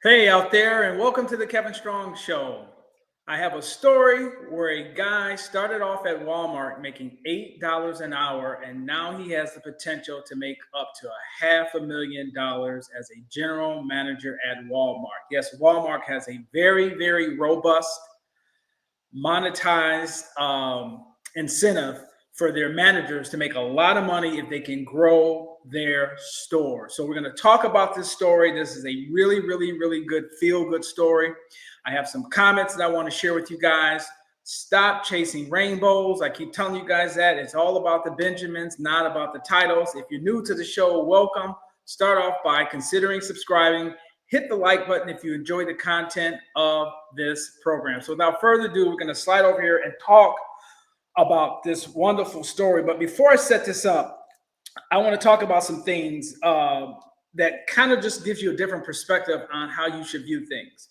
Hey out there, and welcome to the Kevin Strong Show. I have a story where a guy started off at Walmart making $8 an hour, and now he has the potential to make up to a $500,000 as a general manager at Walmart. Yes, Walmart has a very robust monetized incentive for their managers to make a lot of money if they can grow their store. So we're going to talk about this story. This is a really good feel good story. I have some comments that I want to share with you guys. Stop chasing rainbows. I keep telling you guys that it's all about the Benjamins, not about the titles. If you're new to the show, welcome. Start off by considering subscribing. Hit the like button if you enjoy the content of this program. So without further ado, we're going to slide over here and talk about this wonderful story. But before I set this up, I want to talk about some things that kind of just gives you a different perspective on how you should view things.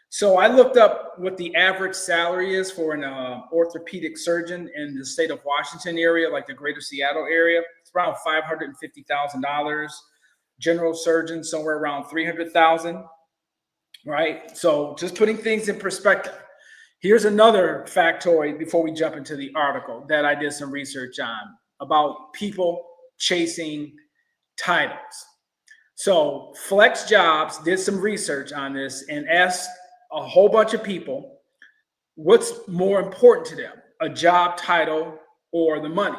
So I looked up what the average salary is for an orthopedic surgeon in the state of Washington area, like the greater Seattle area. It's around $550,000. General surgeon, somewhere around $300,000, right? So just putting things in perspective. Here's another factoid before we jump into the article that I did some research on about people chasing titles. So Flex Jobs did some research on this and asked a whole bunch of people what's more important to them, a job title or the money.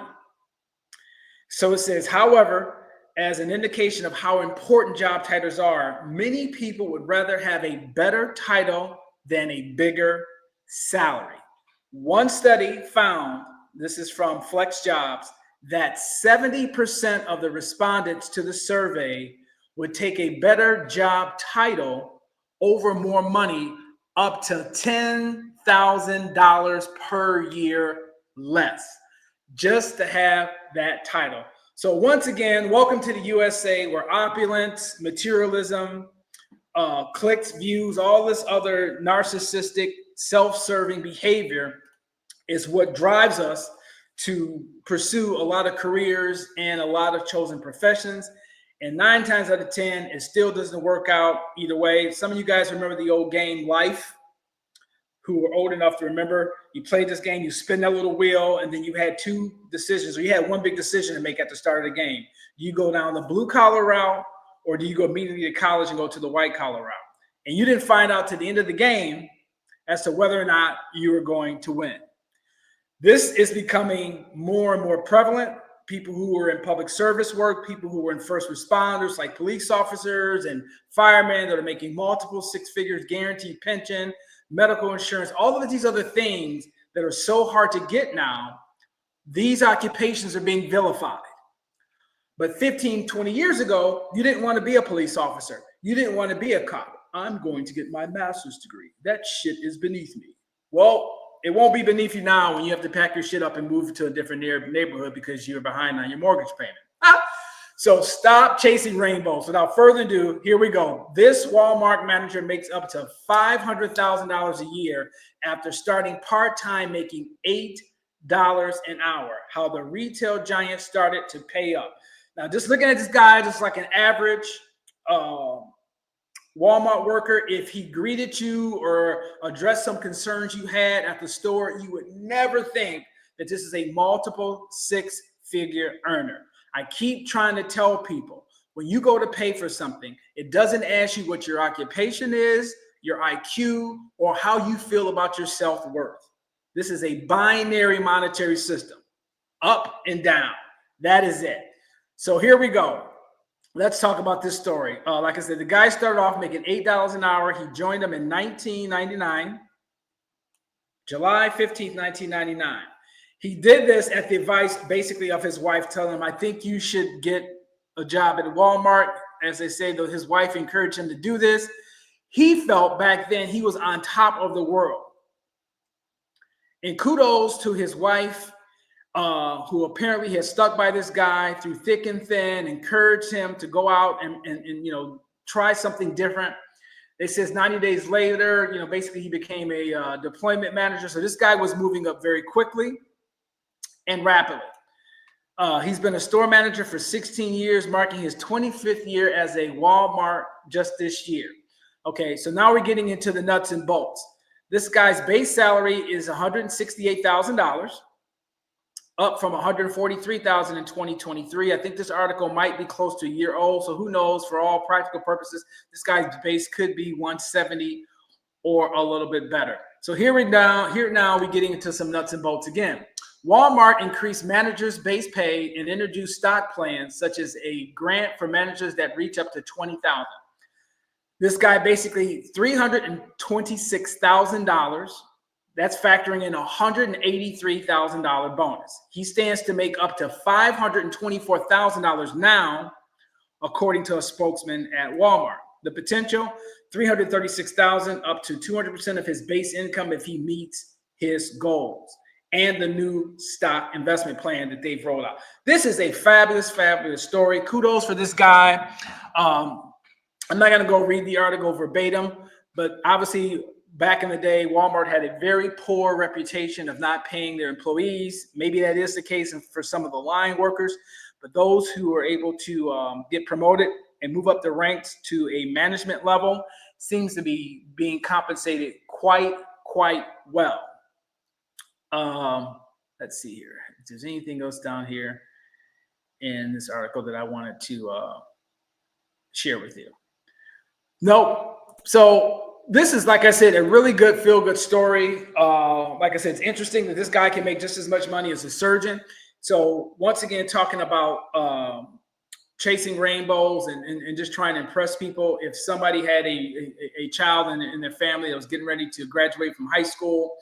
So it says, however, as an indication of how important job titles are, many people would rather have a better title than a bigger salary. One study found, this is from Flex Jobs, that 70% of the respondents to the survey would take a better job title over more money, up to $10,000 per year less, just to have that title. So once again, welcome to the USA, where opulence, materialism, clicks, views, all this other narcissistic, self-serving behavior is what drives us to pursue a lot of careers and a lot of chosen professions. And 9 times out of 10, it still doesn't work out either way. Some of you guys remember the old game Life, who were old enough to remember. You played this game, you spin that little wheel, and then you had 2 decisions, or you had one big decision to make at the start of the game. Do you go down the blue collar route, or do you go immediately to college and go to the white collar route? And you didn't find out to the end of the game as to whether or not you were going to win. This is becoming more and more prevalent. People who are in public service work, people who are in first responders like police officers and firemen that are making multiple 6 figures, guaranteed pension, medical insurance, all of these other things that are so hard to get now, these occupations are being vilified. But 15, 20 years ago, you didn't want to be a police officer. You didn't want to be a cop. I'm going to get my master's degree. That shit is beneath me. Well, it won't be beneath you now when you have to pack your shit up and move to a different neighborhood because you're behind on your mortgage payment. So stop chasing rainbows. Without further ado, here we go. This Walmart manager makes up to $500,000 a year after starting part-time making $8 an hour. How the retail giant started to pay up. Now, just looking at this guy, just like an average Walmart worker, if he greeted you or addressed some concerns you had at the store, you would never think that this is a multiple 6-figure earner. I keep trying to tell people, when you go to pay for something, it doesn't ask you what your occupation is, your IQ, or how you feel about your self-worth. This is a binary monetary system, up and down. That is it. So here we go. Let's talk about this story. Like I said, the guy started off making $8 an hour. He joined them in 1999, July 15th, 1999. He did this at the advice, basically, of his wife telling him, I think you should get a job at Walmart. As they say, though, his wife encouraged him to do this. He felt back then he was on top of the world. And kudos to his wife, who apparently has stuck by this guy through thick and thin, encouraged him to go out and try something different. They says 90 days later, basically he became a deployment manager. So this guy was moving up very quickly and rapidly. He's been a store manager for 16 years, marking his 25th year as a Walmart just this year. Okay, so now we're getting into the nuts and bolts. This guy's base salary is $168,000, up from $143,000 in 2023. I think this article might be close to a year old, so who knows? For all practical purposes, this guy's base could be 170 or a little bit better. So here now we're getting into some nuts and bolts again. Walmart increased managers' base pay and introduced stock plans, such as a grant for managers that reach up to $20,000. This guy basically $326,000. That's factoring in a $183,000 bonus. He stands to make up to $524,000 now, according to a spokesman at Walmart. The potential, $336,000 up to 200% of his base income if he meets his goals, and the new stock investment plan that they've rolled out. This is a fabulous, fabulous story. Kudos for this guy. I'm not going to go read the article verbatim, but obviously back in the day, Walmart had a very poor reputation of not paying their employees. Maybe that is the case for some of the line workers, but those who are able to get promoted and move up the ranks to a management level seems to be being compensated quite well. Let's see here. If there's anything else down here in this article that I wanted to share with you. Nope. So this is, like I said, a really good feel-good story. Like I said, it's interesting that this guy can make just as much money as a surgeon. So once again, talking about chasing rainbows and just trying to impress people. If somebody had a child in their family that was getting ready to graduate from high school,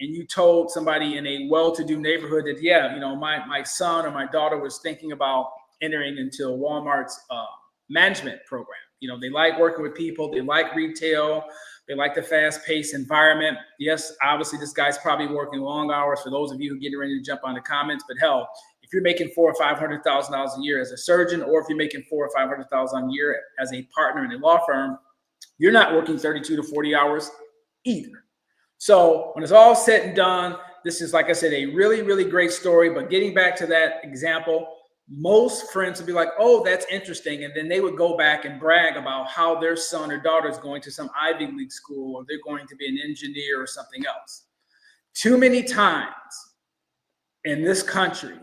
and you told somebody in a well-to-do neighborhood that, yeah, you know, my son or my daughter was thinking about entering into Walmart's management program. You know, they like working with people. They like retail. They like the fast-paced environment. Yes, obviously, this guy's probably working long hours for those of you who get ready to jump on the comments. But hell, if you're making $400,000 or $500,000 a year as a surgeon, or if you're making $400,000 or $500,000 a year as a partner in a law firm, you're not working 32 to 40 hours either. So when it's all said and done, this is, like I said, a really, really great story. But getting back to that example, most friends would be like, oh, that's interesting. And then they would go back and brag about how their son or daughter is going to some Ivy League school, or they're going to be an engineer or something else. Too many times in this country,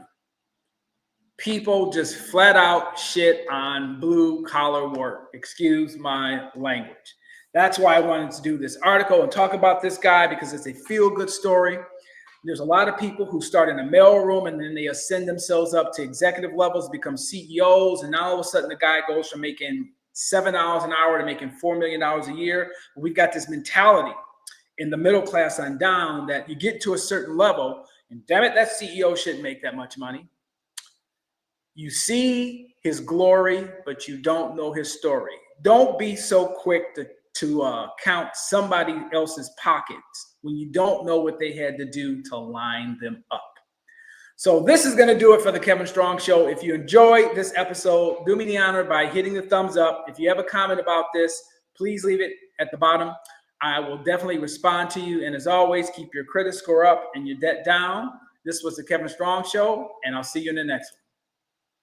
people just flat out shit on blue collar work. Excuse my language. That's why I wanted to do this article and talk about this guy, because it's a feel-good story. There's a lot of people who start in a mailroom and then they ascend themselves up to executive levels, become CEOs, and now all of a sudden the guy goes from making $7 an hour to making $4 million a year. We've got this mentality in the middle class on down that you get to a certain level, and damn it, that CEO shouldn't make that much money. You see his glory, but you don't know his story. Don't be so quick to count somebody else's pockets when you don't know what they had to do to line them up. So this is going to do it for the Kevin Strong Show. If you enjoyed this episode, do me the honor by hitting the thumbs up. If you have a comment about this, please leave it at the bottom. I will definitely respond to you. And as always, keep your credit score up and your debt down. This was the Kevin Strong Show, and I'll see you in the next one.